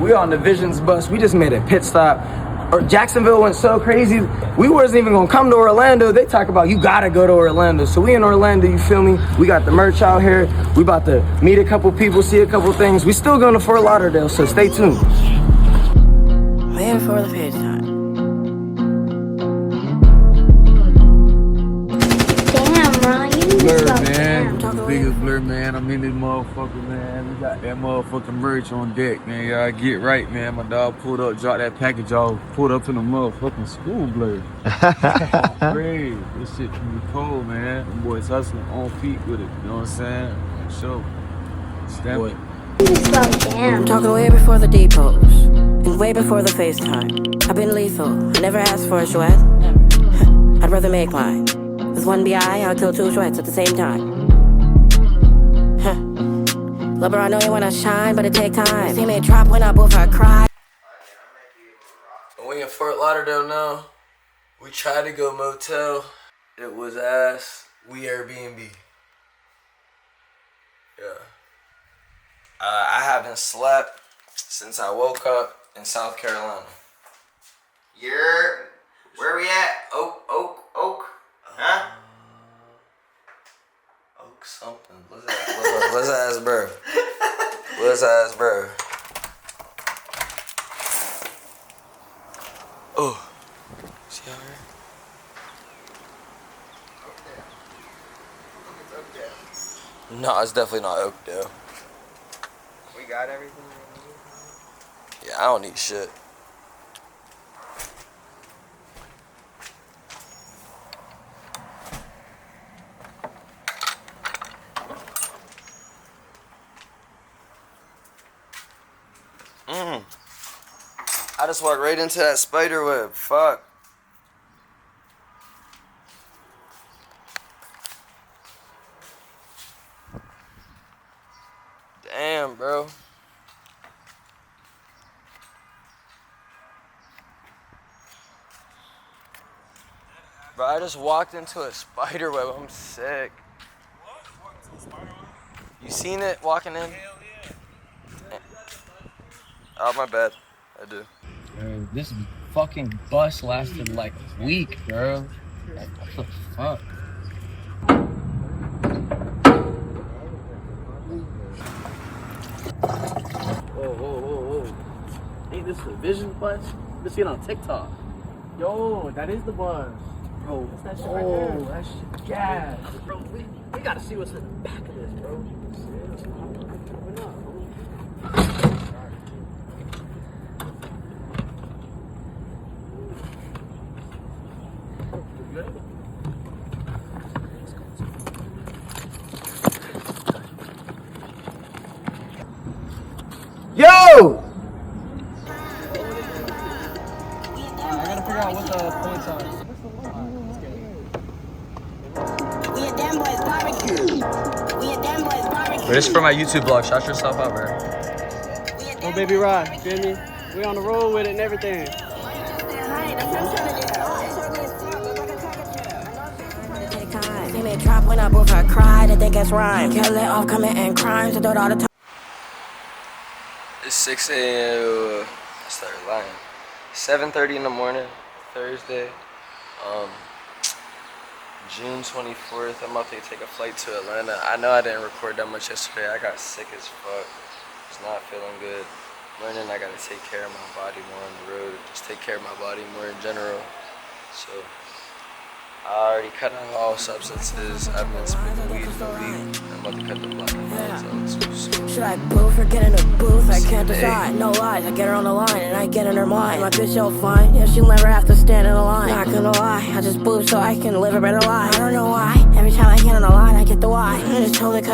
We on the Visions bus. We just made a pit stop. Or Jacksonville went so crazy, we wasn't even gonna come to Orlando. They talk about you gotta go to Orlando. So we in Orlando, you feel me? We got the merch out here. We about to meet a couple people, see a couple things. We still going to Fort Lauderdale, so stay tuned. Waiting for the FaceTime. Damn, Ron, you need to Blur, stop man. damn. Biggest Blur, man. I'm in this motherfucker, man. We got that motherfucking merch on deck, man. Y'all get right, man. My dog pulled up, dropped that package off, pulled up in the motherfucking school, Blur. Great. This shit can be cold, man. Them boys hustling on feet with it. You know what I'm saying? So, stamp it. You need to stop damn. I'm talking way before the depots and way before the FaceTime. I've been lethal. I never asked for a sweat. I'd rather make mine. With one BI, I'll kill two sweats at the same time. Lover, I know you wanna shine, but it take time. See me drop when I both I cry. We in Fort Lauderdale now. We tried to go motel. It was ass. We Airbnb. Yeah. I haven't slept since I woke up in South Carolina. Where we at? Oak? Huh? Oak something. Let's ask bro. Let's ask bro. Oh. See out here? No, it's definitely not Oakdale. We got everything. Yeah, I don't need shit. I just walked right into that spider web. Fuck. Damn, bro. Bro, I just walked into a spider web. I'm sick. What? Walked into a spider web? You seen it walking in? Hell yeah. Oh, my bad. I do. Bro, this fucking bus lasted like a week, bro. Like, what the fuck? Whoa. Ain't this the Vision bus? This shit on TikTok. Yo, that is the bus. Bro, that's that shit right there. That shit gas. Bro, we gotta see what's in the back of this, bro. Yo! I gotta figure out what the points are. We at them boys barbecue. We at them boys barbecue. This is for my YouTube vlog. Shout yourself out, bro. Oh, Baby Ryy, feel me? We on the road with it and everything. See me drop when I both I cried. I think it's rhyme. Can't let off committing crimes. I do it all the time. It's 6 a.m. I started lying. 7:30 in the morning, Thursday, June 24th. I'm about to take a flight to Atlanta. I know I didn't record that much yesterday. I got sick as fuck. Just not feeling good. Learning I gotta take care of my body more on the road. Just take care of my body more in general. So I already cut out all substances. I've been smoking weed for a week. I'm about to cut the block out. Should I booth or get in a booth? I can't decide. No lies, I get her on the line and I get in her mind. My bitch so fine, yeah, she'll never have to stand in a line. Not gonna lie, I just booth so I can live a better life. I don't know why. Every time I get on the line, I get the why. I just totally cut